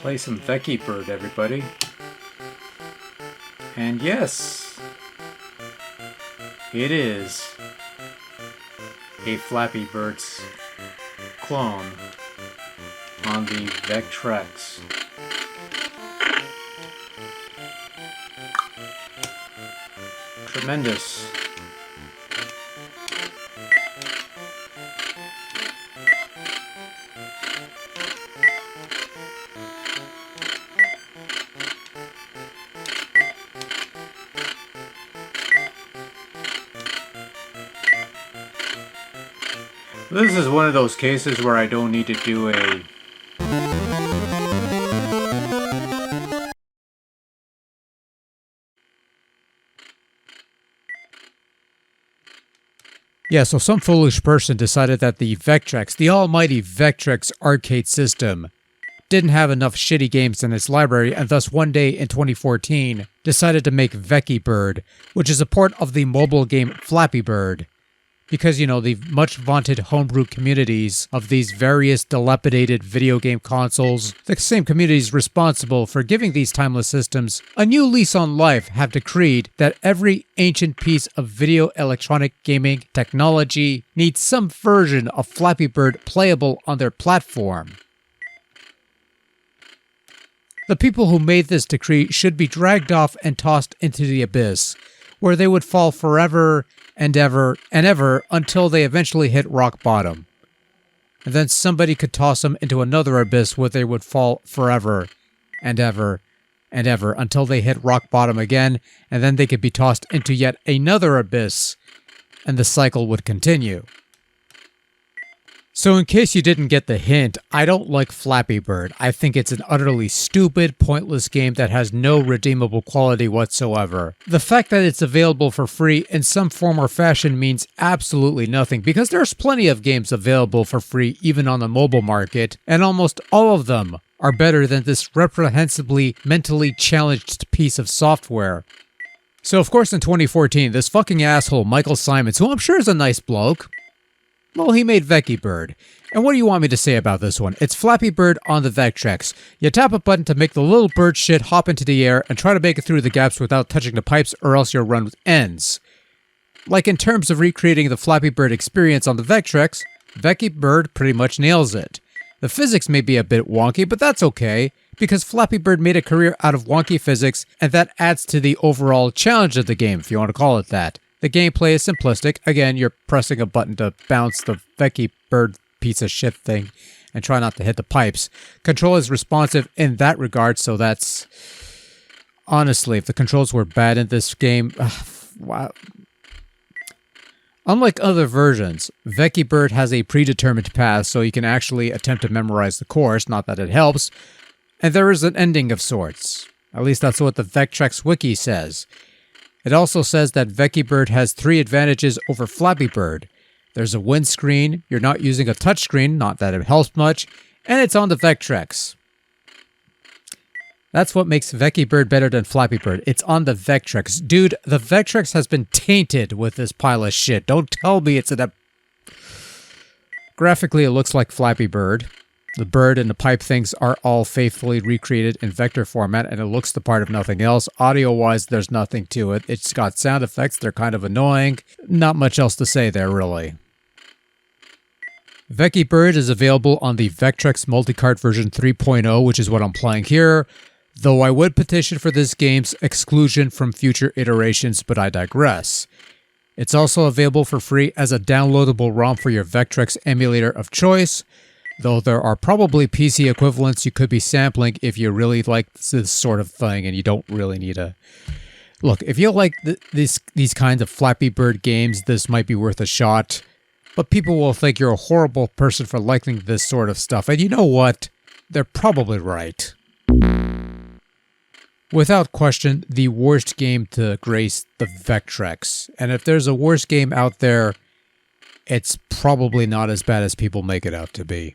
Play some Veccy Bird, everybody. And yes, it is a Flappy Bird's clone on the VECTREX. Tremendous. This is one of those cases where I don't need to do a... Yeah, so some foolish person decided that the VECTREX, the almighty VECTREX arcade system, didn't have enough shitty games in its library, and thus one day in 2014 decided to make Veccy Bird, which is a port of the mobile game Flappy Bird. Because, you know, the much vaunted homebrew communities of these various dilapidated video game consoles, the same communities responsible for giving these timeless systems a new lease on life, have decreed that every ancient piece of video electronic gaming technology needs some version of Flappy Bird playable on their platform. The people who made this decree should be dragged off and tossed into the abyss, where they would fall forever and ever and ever until they eventually hit rock bottom. And then somebody could toss them into another abyss where they would fall forever and ever and ever until they hit rock bottom again, and then they could be tossed into yet another abyss, and the cycle would continue. So in case you didn't get the hint, I don't like Flappy Bird. I think it's an utterly stupid, pointless game that has no redeemable quality whatsoever. The fact that it's available for free in some form or fashion means absolutely nothing, because there's plenty of games available for free even on the mobile market, and almost all of them are better than this reprehensibly mentally challenged piece of software. So of course in 2014, this fucking asshole Michael Simons, who I'm sure is a nice bloke, well, he made Veccy Bird. And what do you want me to say about this one? It's Flappy Bird on the VECTREX. You tap a button to make the little bird shit hop into the air and try to make it through the gaps without touching the pipes, or else your run ends. Like in terms of recreating the Flappy Bird experience on the VECTREX, Veccy Bird pretty much nails it. The physics may be a bit wonky, but that's okay, because Flappy Bird made a career out of wonky physics, and that adds to the overall challenge of the game, if you want to call it that. The gameplay is simplistic. Again, you're pressing a button to bounce the Veccy Bird piece of shit thing and try not to hit the pipes. Control is responsive in that regard, so that's... Honestly, if the controls were bad in this game... wow. Unlike other versions, Veccy Bird has a predetermined path, so you can actually attempt to memorize the course, not that it helps, and there is an ending of sorts. At least that's what the VECTREX wiki says. It also says that Veccy Bird has 3 advantages over Flappy Bird. There's a windscreen, you're not using a touchscreen, not that it helps much, and it's on the VECTREX. That's what makes Veccy Bird better than Flappy Bird. It's on the VECTREX. Dude, the VECTREX has been tainted with this pile of shit. Don't tell me it's an... Graphically, it looks like Flappy Bird. The bird and the pipe things are all faithfully recreated in vector format, and it looks the part of nothing else. Audio-wise, there's nothing to it. It's got sound effects. They're kind of annoying. Not much else to say there, really. Veccy Bird is available on the VECTREX Multicart version 3.0, which is what I'm playing here, though I would petition for this game's exclusion from future iterations, but I digress. It's also available for free as a downloadable ROM for your VECTREX emulator of choice, though there are probably PC equivalents you could be sampling if you really like this sort of thing and you don't really need a... Look, if you like these kinds of Flappy Bird games, this might be worth a shot, but people will think you're a horrible person for liking this sort of stuff, and you know what? They're probably right. Without question, the worst game to grace the VECTREX, and if there's a worse game out there, it's probably not as bad as people make it out to be.